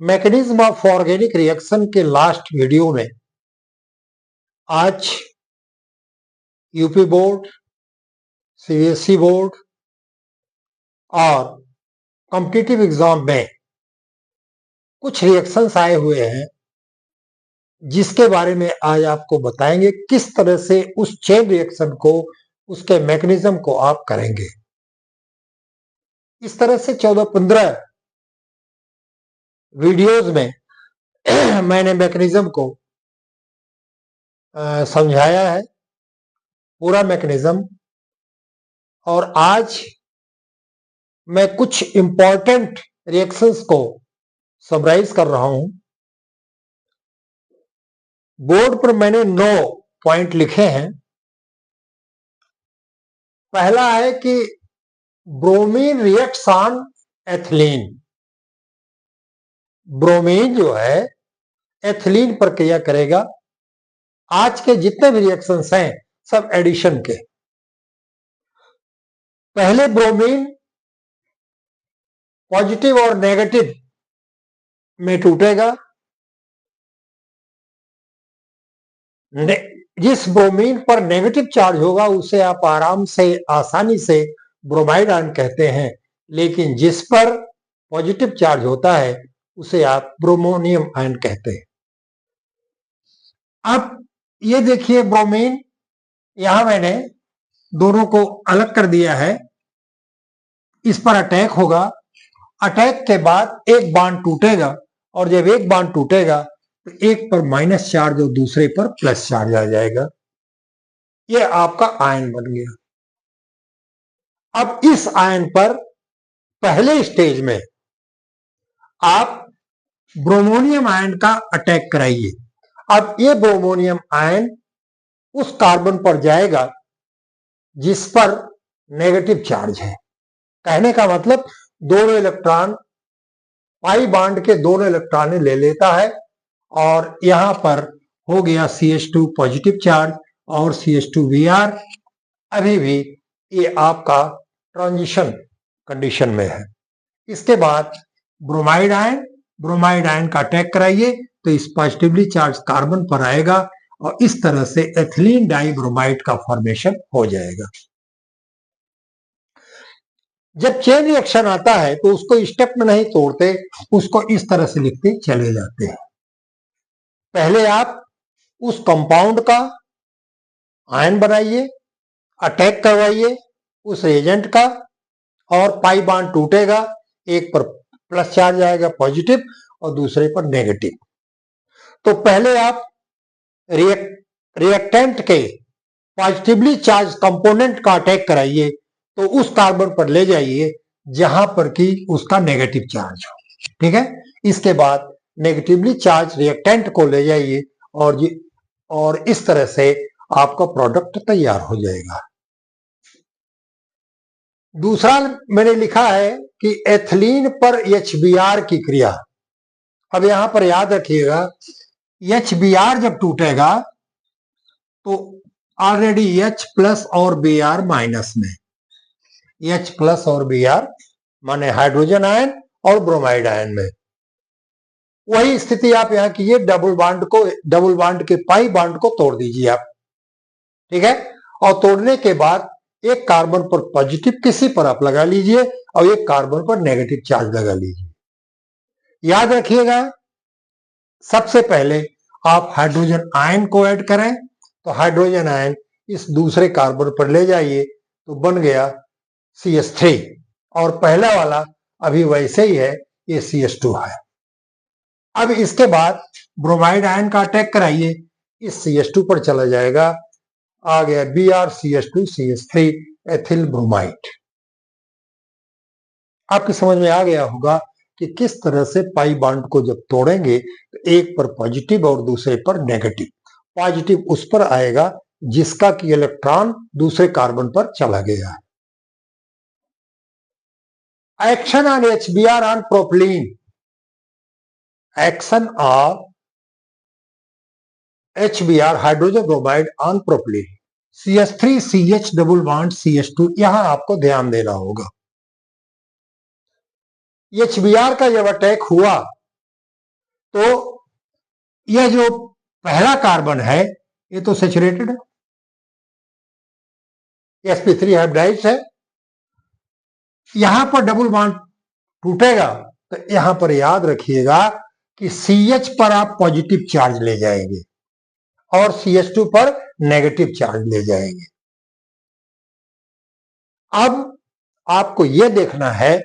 Mechanism of organic reaction के last video में आज यूपी बोर्ड, सीबीएसई बोर्ड और कॉम्पिटिटिव एग्जाम में कुछ रिएक्शंस आए हुए हैं जिसके बारे में आज आपको बताएंगे किस तरह से उस चेन रिएक्शन को, उसके मैकेनिज्म को आप करेंगे। इस तरह से 14-15 वीडियोज में मैंने मैकेनिज्म को समझाया है, पूरा मैकेनिज्म। और आज मैं कुछ इंपॉर्टेंट रिएक्शंस को समराइज कर रहा हूं। बोर्ड पर मैंने 9 पॉइंट लिखे हैं। पहला है कि bromine reacts on ethylene. Bromine जो है एथिलीन पर क्रिया करेगा। आज के जितने भी रिएक्शंस हैं सब एडिशन के। पहले ब्रोमीन पॉजिटिव और नेगेटिव में टूटेगा। जिस ब्रोमीन पर नेगेटिव चार्ज होगा उसे आप आराम से, आसानी से ब्रोमाइड आयन कहते हैं, लेकिन जिस पर पॉजिटिव चार्ज होता है उसे आप ब्रोमोनियम आयन कहते हैं। अब ये देखिए ब्रोमीन, यहां मैंने दोनों को अलग कर दिया है। इस पर अटैक होगा। अटैक के बाद एक बॉन्ड टूटेगा और जब एक बॉन्ड टूटेगा तो एक पर माइनस चार्ज और दूसरे पर प्लस चार्ज आ जाएगा। यह आपका आयन बन गया। अब इस आयन पर पहले स्टेज में आप ब्रोमोनियम आयन का अटैक कराइए। अब ये ब्रोमोनियम आयन उस कार्बन पर जाएगा जिस पर नेगेटिव चार्ज है। कहने का मतलब दोनों इलेक्ट्रॉन, पाई बॉन्ड के दोनों इलेक्ट्रॉन ले लेता है और यहां पर हो गया CH2 पॉजिटिव चार्ज और CH2Br। अभी भी ये आपका ट्रांजिशन कंडीशन में है। इसके बाद ब्रोमाइड आयन का अटैक कराइए तो इस पॉजिटिवली चार्ज कार्बन पर आएगा और इस तरह से एथिलीन डाइब्रोमाइड का फॉर्मेशन हो जाएगा। जब चेन रिएक्शन आता है तो उसको स्टेप में नहीं तोड़ते, उसको इस तरह से लिखते चले जाते हैं। पहले आप उस कंपाउंड का आयन बनाइए, अटैक करवाइए उस एजेंट का और पाई बॉन्ड टूटेगा। एक पर प्लस चार्ज आएगा पॉजिटिव और दूसरे पर नेगेटिव। तो पहले आप रिएक्टेंट के पॉजिटिवली चार्ज कंपोनेंट का अटैक कराइए तो उस कार्बन पर ले जाइए जहां पर कि उसका नेगेटिव चार्ज हो। ठीक है। इसके बाद नेगेटिवली चार्ज रिएक्टेंट को ले जाइए और इस तरह से आपका प्रोडक्ट तैयार हो जाएगा। दूसरा मैंने लिखा है कि एथिलीन पर HBr की क्रिया। अब यहां पर याद रखिएगा, HBr जब टूटेगा तो ऑलरेडी H प्लस और Br माइनस में, H प्लस और Br माने हाइड्रोजन आयन और ब्रोमाइड आयन में। वही स्थिति आप यहां कीजिए, डबल बॉन्ड के पाई बॉन्ड को तोड़ दीजिए आप। ठीक है। और तोड़ने के बाद एक कार्बन पर पॉजिटिव किसी पर आप लगा लीजिए और एक कार्बन पर नेगेटिव चार्ज लगा लीजिए। याद रखिएगा, सबसे पहले आप हाइड्रोजन आयन को ऐड करें तो हाइड्रोजन आयन इस दूसरे कार्बन पर ले जाइए तो बन गया CH3 और पहला वाला अभी वैसे ही है, ये CH2 है। अब इसके बाद ब्रोमाइड आयन का अटैक कराइए, इस CH2 पर चला जाएगा, आ गया BrCH2CH3 एथिल ब्रोमाइड। आपकी समझ में आ गया होगा कि किस तरह से पाई बॉन्ड को जब तोड़ेंगे तो एक पर पॉजिटिव और दूसरे पर नेगेटिव। पॉजिटिव उस पर आएगा जिसका कि इलेक्ट्रॉन दूसरे कार्बन पर चला गया। Action on HBr on propylene. Action of HBr hydrogen bromide on propylene, CH3CH double bond CH2, यहां आपको ध्यान देना होगा। HBr का जब अटैक हुआ तो यह जो पहला कार्बन है ये तो सैचुरेटेड है, sp3 हाइब्रिडाइज्ड है। यहां पर डबल बॉन्ड टूटेगा तो यहां पर याद रखिएगा कि CH पर आप पॉजिटिव चार्ज ले जाएंगे और CH2 पर नेगेटिव चार्ज ले जाएंगे। अब आपको यह देखना है,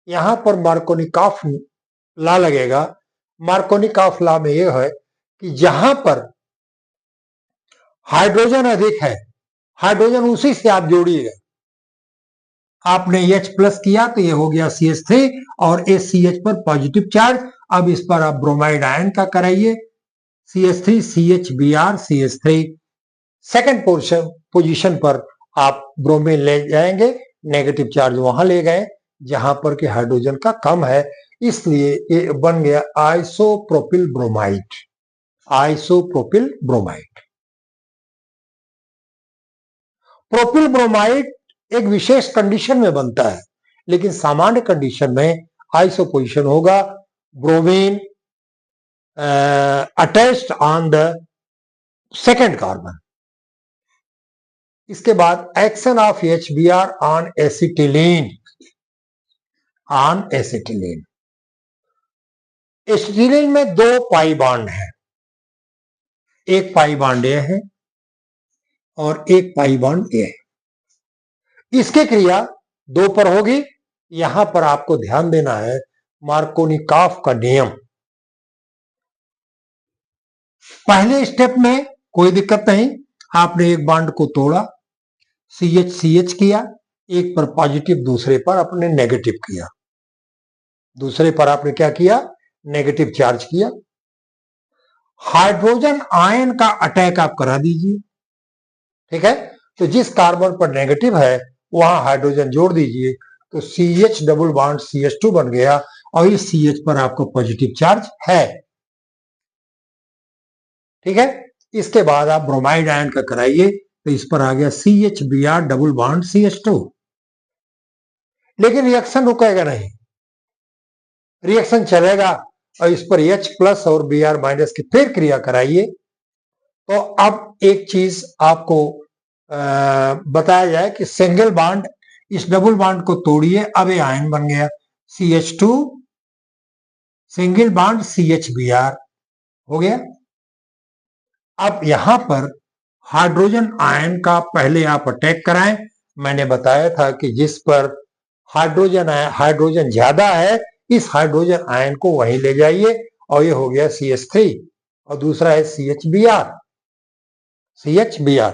यहां पर मार्कोनिकॉफ लॉ लगेगा। मार्कोनिकॉफ लॉ में यह है कि जहां पर हाइड्रोजन अधिक है, हाइड्रोजन उसी से आप जोड़िएगा। आपने H प्लस किया तो ये हो गया CH3 और CH पर पॉजिटिव चार्ज। अब इस पर आप ब्रोमाइड आयन का कराइए, CH3 CHBr CH3। Second position पर आप ब्रोमीन ले जाएंगे, नेगेटिव चार्ज वहां ले गए जहां पर कि हाइड्रोजन का कम है, इसलिए ये बन गया isopropyl bromide. Isopropyl bromide, propyl bromide एक विशेष कंडीशन में बनता है, लेकिन सामान्य कंडीशन में आइसो पोजीशन होगा, bromine attached on the second carbon. इसके बाद action of HBr on acetylene. Acetylene में 2 पाई बॉन्ड है, एक पाई बॉन्ड ए है और एक पाई बॉन्ड ए है। इसकी क्रिया 2 पर होगी। यहां पर आपको ध्यान देना है मार्कोनिकॉफ का नियम। पहले स्टेप में कोई दिक्कत नहीं, आपने एक बॉन्ड को तोड़ा, CH किया, एक पर पॉजिटिव दूसरे पर आपने नेगेटिव किया, दूसरे पर आपने क्या किया, नेगेटिव चार्ज किया। हाइड्रोजन आयन का अटैक आप करा दीजिए, ठीक है। तो जिस कार्बन पर नेगेटिव है वहां हाइड्रोजन जोड़ दीजिए, तो CH डबल बॉन्ड CH2 बन गया और इस CH पर आपको पॉजिटिव चार्ज है, ठीक है। इसके बाद आप ब्रोमाइड आयन का कराइए तो इस पर आ गया CHBr डबल बॉन्ड CH2। लेकिन रिएक्शन रुकेगा नहीं, रिएक्शन चलेगा और इस पर H प्लस और Br माइनस की फिर क्रिया कराइए। तो अब एक चीज आपको बताया जाए कि सिंगल बॉन्ड, इस डबल बॉन्ड को तोड़िए, अब ये आयन बन गया CH2 सिंगल बॉन्ड CHBr हो गया। अब यहां पर हाइड्रोजन आयन का पहले आप अटैक कराएं। मैंने बताया था कि जिस पर हाइड्रोजन ज्यादा है, इस हाइड्रोजन आयन को वहीं ले जाइए और ये हो गया CH3 और दूसरा है CHBr।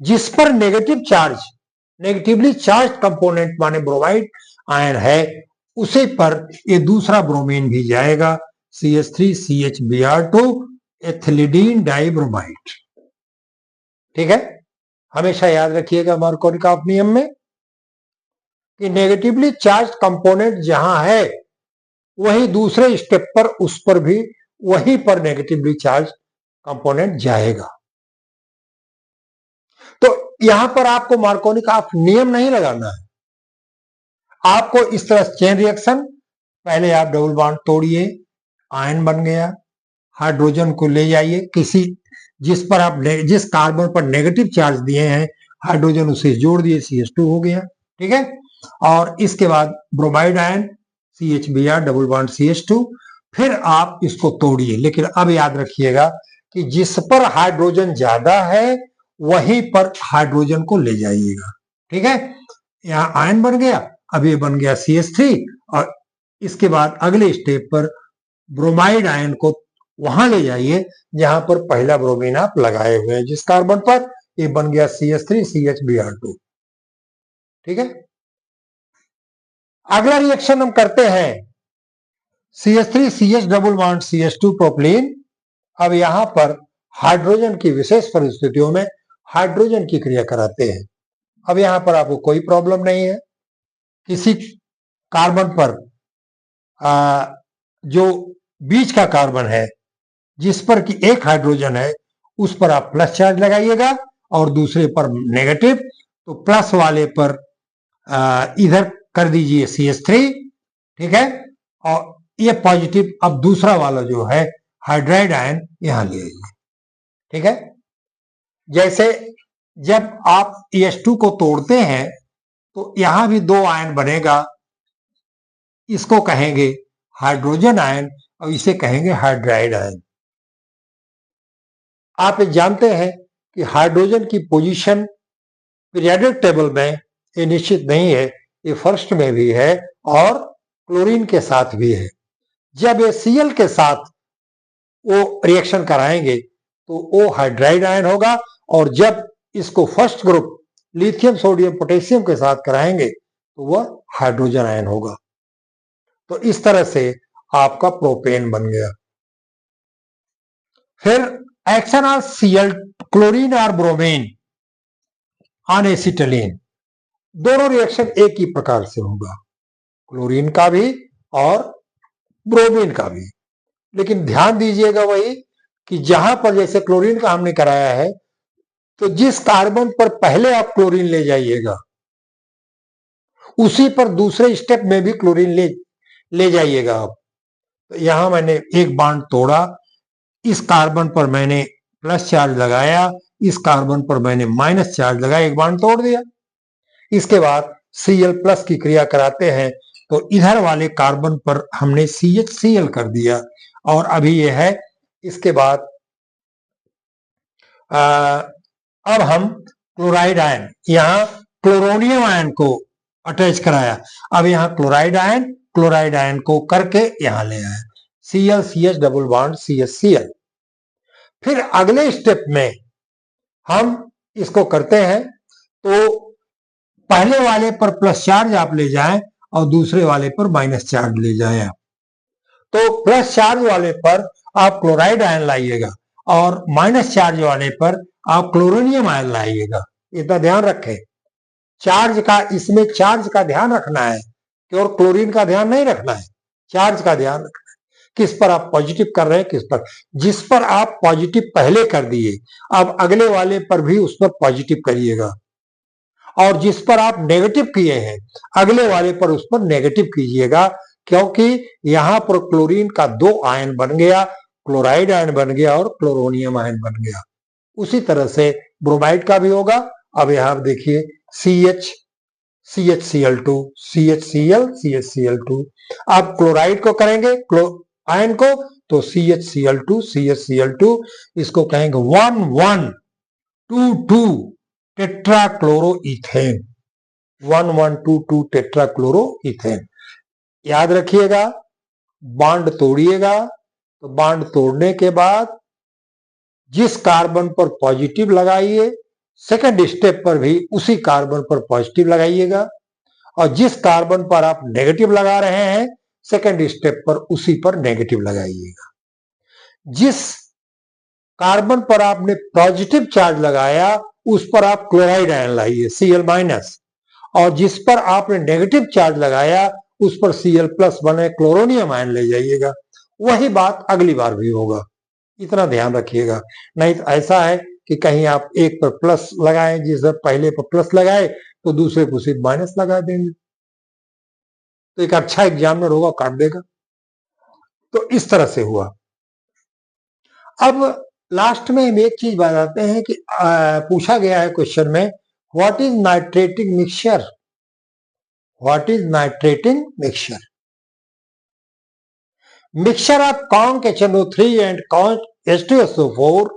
जिस पर negative charge, negatively charge component माने ब्रोमाइड आयन है, उसी पर ये दूसरा ब्रोमीन भी जाएगा, CH3 CHBr2 एथिलीडीन डाइब्रोमाइड, ठीक है। हमेशा याद रखिएगा मार्कोनिकॉफ नियम में कि नेगेटिवली चार्ज कंपोनेंट जहां है वही दूसरे स्टेप पर उस पर भी वहीं पर नेगेटिवली चार्ज कंपोनेंट जाएगा। तो यहां पर आपको मार्कोनिकॉफ नियम नहीं लगाना है, आपको इस तरह चेन रिएक्शन, पहले आप डबल बॉन्ड तोड़िए, आयन बन गया, हाइड्रोजन को ले जाइए किसी जिस कार्बन पर नेगेटिव चार्ज दिए हैं, हाइड्रोजन उसे जोड़ दिए, CH2 हो गया, ठीक है। और इसके बाद bromide ion CHBr double bond CH2, फिर आप इसको तोड़िए। लेकिन अब याद रखिएगा कि जिस पर हाइड्रोजन ज्यादा है वहीं पर हाइड्रोजन को ले जाइएगा, ठीक है। यहाँ आयन बन गया, अब ये बन गया CH3 और इसके बाद अगले स्टेप पर ब्रोमाइड आयन को वहां ले जाइए जहां पर पहला ब्रोमीन आप लगाए हुए हैं, जिस कार्बन पर, ये बन गया CH3 CHBr2, ठीक है। अगला रिएक्शन हम करते हैं CH3 CH double bond CH2 propylene. अब यहां पर हाइड्रोजन की विशेष परिस्थितियों में हाइड्रोजन की क्रिया कराते हैं। अब यहां पर आपको कोई प्रॉब्लम नहीं है, किसी कार्बन पर जो बीच का कार्बन है जिस पर कि एक हाइड्रोजन है उस पर आप प्लस चार्ज लगाइएगा और दूसरे पर नेगेटिव, तो प्लस वाले पर इधर कर दीजिए CH3, ठीक है, और ये पॉजिटिव अब दूसरा वाला जो है हाइड्राइड आयन यहां ले आइए। ठीक है, जैसे जब आप H2 को तोड़ते हैं तो यहां भी दो आयन बनेगा, इसको कहेंगे हाइड्रोजन आयन और इसे कहेंगे हाइड्राइड आयन। आप जानते हैं कि हाइड्रोजन की पोजीशन पीरियोडिक टेबल में ये निश्चित नहीं है, ये फर्स्ट में भी है और क्लोरीन के साथ भी है। जब ये Cl के साथ वो रिएक्शन कराएंगे तो वो हाइड्राइड आयन होगा, और जब इसको first group lithium sodium potassium के साथ कराएंगे तो वह हाइड्रोजन आयन होगा। तो इस तरह से आपका प्रोपेन बन गया। फिर एक्शन ऑफ Cl क्लोरीन और ब्रोमीन ऑन एसिटिलीन, दोनों रिएक्शन एक ही प्रकार से होगा, क्लोरीन का भी और ब्रोमीन का भी। लेकिन ध्यान दीजिएगा वही कि जहां पर जैसे क्लोरीन का हमने कराया है तो जिस कार्बन पर पहले आप क्लोरीन ले जाइएगा उसी पर दूसरे स्टेप में भी क्लोरीन ले जाइएगा आप। तो यहां मैंने एक बॉन्ड तोड़ा, इस कार्बन पर मैंने प्लस चार्ज लगाया, इस कार्बन पर मैंने माइनस चार्ज लगाया, एक बॉन्ड तोड़ दिया। इसके बाद Cl प्लस की क्रिया कराते हैं तो इधर वाले कार्बन पर हमने CHCl कर दिया, और अभी यह है। इसके बाद अब हम क्लोराइड आयन, यहां क्लोरोनियम आयन को अटैच कराया, अब यहां क्लोराइड आयन को करके यहां ले आया, ClCH डबल बॉन्ड CHCl। फिर अगले स्टेप में हम इसको करते हैं तो पहले वाले पर प्लस चार्ज आप ले जाएं और दूसरे वाले पर माइनस चार्ज ले जाएं। तो प्लस चार्ज वाले पर आप क्लोराइड आयन लाइएगा और माइनस चार्ज वाले पर आप क्लोरोनियम आयन लाइएगा। इतना ध्यान रखें, चार्ज का, इसमें चार्ज का ध्यान रखना है, केवल क्लोरीन का ध्यान नहीं रखना है, चार्ज का ध्यान रखना है। किस पर आप पॉजिटिव कर रहे हैं, किस पर, जिस पर आप पॉजिटिव पहले कर दिए अब अगले वाले पर भी उस पर पॉजिटिव करिएगा, और जिस पर आप नेगेटिव किए हैं अगले वाले पर उस पर नेगेटिव कीजिएगा, क्योंकि यहां पर क्लोरीन का दो आयन बन गया, क्लोराइड आयन बन गया और क्लोरोनियम आयन बन गया। उसी तरह से ब्रोमाइड का भी होगा। अब यहां देखिए CHCl2 CHCl आप क्लोराइड को करेंगे आयन को तो CHCl2 इसको कहेंगे 1122 टेट्राक्लोरोइथेन, 1122 टेट्राक्लोरोइथेन। याद रखिएगा, बॉन्ड तोड़िएगा तो बॉन्ड तोड़ने के बाद जिस कार्बन पर पॉजिटिव लगाइए सेकंड स्टेप पर भी उसी कार्बन पर पॉजिटिव लगाइएगा, और जिस कार्बन पर आप नेगेटिव लगा रहे हैं सेकंड स्टेप पर उसी पर नेगेटिव लगाइएगा। जिस कार्बन पर आपने पॉजिटिव चार्ज लगाया उस पर आप क्लोराइड आयन लाइए Cl-, और जिस पर आपने नेगेटिव चार्ज लगाया उस पर Cl+ बने क्लोरोनियम आयन ले जाइएगा। वही बात अगली बार भी होगा, इतना ध्यान रखिएगा। नहीं तो ऐसा है कि कहीं आप एक पर प्लस लगाएं, जिस पहले पर प्लस लगाए तो दूसरे पर सिर्फ माइनस लगा देंगे, तो एक अच्छा एग्जामिनर होगा काट देगा। तो इस तरह से हुआ। अब लास्ट में हम एक चीज बताते हैं कि पूछा गया है क्वेश्चन में, what is nitrating mixture, what is nitrating mixture. Mixture of conc HNO3 and conc H2SO4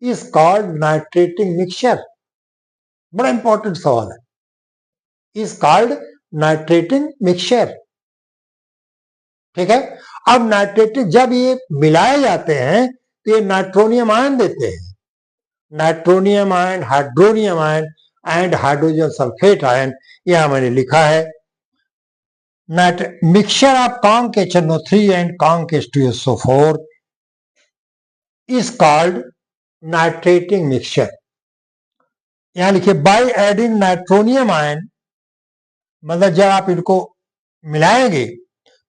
is called nitrating mixture। बड़ा इंपॉर्टेंट सवाल है, इज कॉल्ड नाइट्रेटिंग मिक्सचर। ठीक है, अब नाइट्रेटिंग जब ये मिलाए जाते हैं तो ये नाइट्रोनियम आयन देते हैं, nitronium ion, hydronium ion and hydrogen sulphate ion. यहां मैंने लिखा है mixture of conc HNO3 and conc H2SO4 is called nitrating mixture। यहां लिखिए बाय एडिंग नाइट्रोनियम आयन, मतलब जब आप इनको मिलाएंगे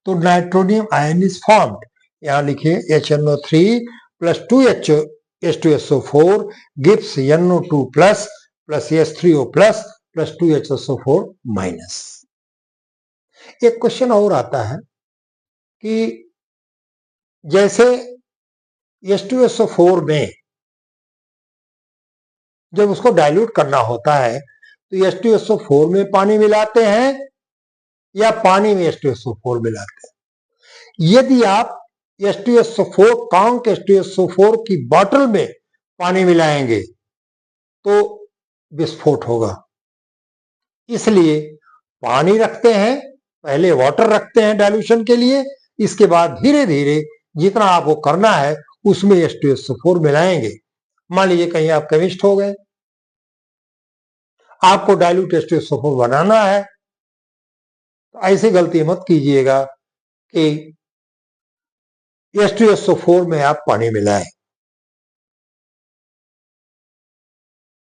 तो नाइट्रोनियम आयन इज फॉर्म्ड। यहां लिखिए HNO3 plus 2H2SO4 gives NO2 plus H3O plus 2HSO4 minus। एक क्वेश्चन और आता है कि जैसे H2SO4 में जब उसको डाइल्यूट करना होता है तो H2SO4 में पानी मिलाते हैं या पानी में H2SO4 मिलाते हैं। यदि आप H2SO4 कांक H2SO4 की बॉटल में पानी मिलाएंगे तो विस्फोट होगा। इसलिए पानी रखते हैं, पहले वाटर रखते हैं डाइल्यूशन के लिए, इसके बाद धीरे धीरे जितना आपको करना है उसमें H2SO4 मिलाएंगे। मान लीजिए कहीं आप केमिस्ट हो गए, आपको डाइल्यूट H2SO4 बनाना है, तो ऐसी गलती मत कीजिएगा कि H2SO4 में आप पानी मिलाएं,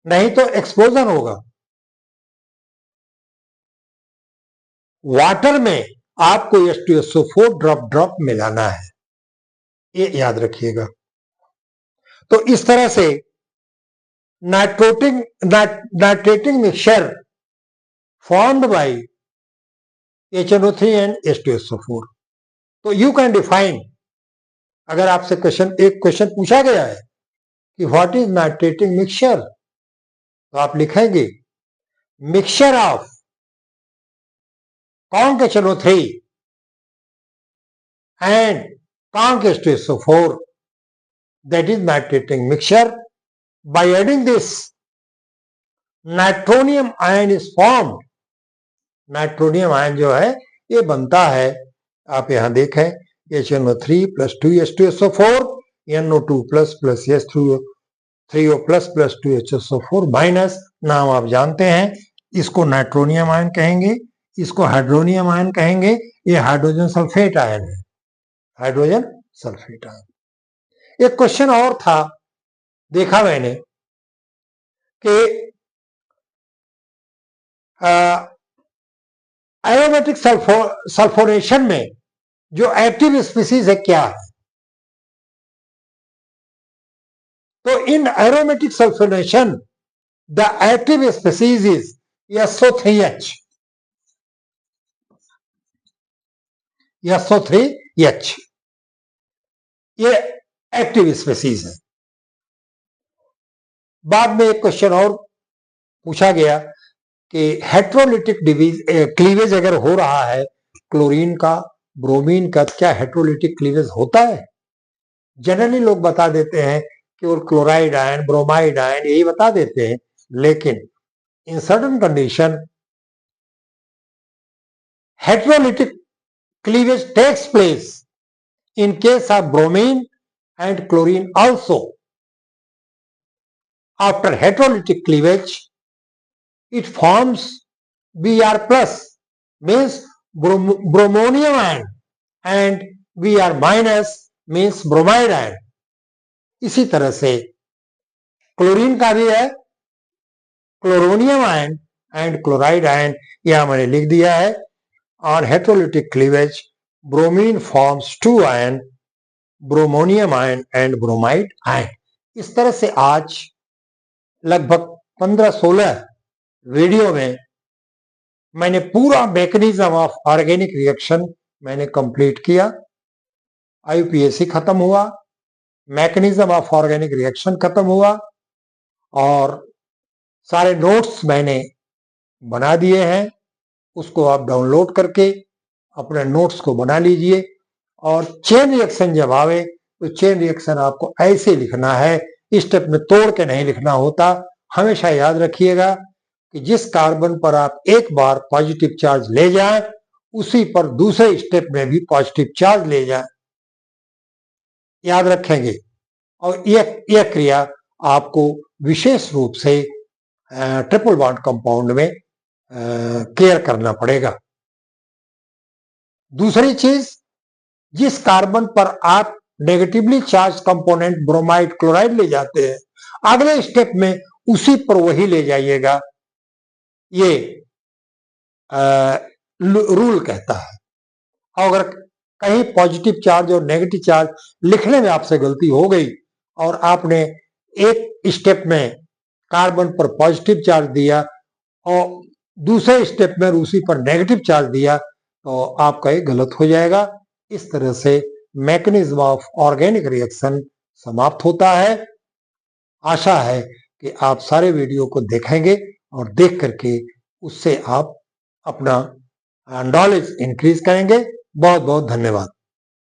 नहीं तो एक्सप्लोजन होगा। वाटर में आपको H2SO4 ड्रॉप ड्रॉप मिलाना है, ये याद रखिएगा। तो इस तरह से nitrating mixture formed by HNO3 and H2SO4. तो यू कैन डिफाइन, अगर आपसे एक क्वेश्चन पूछा गया है कि व्हाट इज नाइट्रेटिंग मिक्सचर, तो आप लिखेंगे mixture of conc HNO3 and conc H2SO4, that is nitrating mixture. By adding this, nitronium ion is formed. Nitronium ion जो है ये बनता है, आप यहां देखें, HNO3 plus 2H2SO4, NO2 plus H3O plus 2HSO4 minus, नाम आप जानते हैं, इसको नाइट्रोनियम आयन कहेंगे, इसको हाइड्रोनियम आयन कहेंगे, ये हाइड्रोजन सल्फेट आयन है, हाइड्रोजन सल्फेट आयन। एक क्वेश्चन और था, देखा मैंने कि एरोमेटिक सल्फोनेशन में जो एक्टिव स्पीसीज है क्या है, तो in aromatic sulphonation the active species is SO3H, SO3H, ये एक्टिव स्पीसीज है। बाद में एक क्वेश्चन और पूछा गया कि हेट्रोलिटिक क्लीवेज अगर हो रहा है क्लोरीन का ब्रोमीन का, क्या हेट्रोलिटिक क्लीवेज होता है? जनरली लोग बता देते हैं कि वो क्लोराइड आयन, ब्रोमाइड आयन, यही बता देते हैं, लेकिन in certain condition heterolytic cleavage takes place in case of bromine and chlorine also. After heterolytic cleavage it forms Br plus, means bromonium ion, and Br minus means bromide ion. इसी तरह से chlorine का भी है chloronium ion and chloride ion, यह मैंने लिख दिया है। On heterolytic cleavage bromine forms 2 ion, bromonium ion and bromide ion. इस तरह से आज लगभग 15-16 वीडियो में मैंने पूरा मैकेनिज्म ऑफ ऑर्गेनिक रिएक्शन मैंने कंप्लीट किया। IUPAC खत्म हुआ, मैकेनिज्म ऑफ ऑर्गेनिक रिएक्शन खत्म हुआ, और सारे नोट्स मैंने बना दिए हैं, उसको आप डाउनलोड करके अपने नोट्स को बना लीजिए। और चेन रिएक्शन जब आवे तो चेन रिएक्शन आपको ऐसे लिखना है, स्टेप में तोड़ के नहीं लिखना होता। हमेशा याद रखिएगा कि जिस कार्बन पर आप एक बार पॉजिटिव चार्ज ले जाएं, उसी पर दूसरे स्टेप में भी पॉजिटिव चार्ज ले जाएं, याद रखेंगे। और यह क्रिया आपको विशेष रूप से ट्रिपल बॉन्ड कंपाउंड में केयर करना पड़ेगा। दूसरी चीज, जिस कार्बन पर आप negatively charge component bromide chloride ले जाते हैं, अगले स्टेप में उसी पर वही ले जाइएगा, ये रूल कहता है। अगर कहीं पॉजिटिव चार्ज और नेगेटिव चार्ज लिखने में आपसे गलती हो गई और आपने एक स्टेप में कार्बन पर पॉजिटिव चार्ज दिया और दूसरे स्टेप में उसी पर नेगेटिव चार्ज दिया, तो आपका ये गलत हो जाएगा। इस तरह से मैकेनिज्म ऑफ ऑर्गेनिक रिएक्शन समाप्त होता है। आशा है कि आप सारे वीडियो को देखेंगे और देख करके उससे आप अपना नॉलेज इंक्रीज करेंगे। बहुत बहुत धन्यवाद।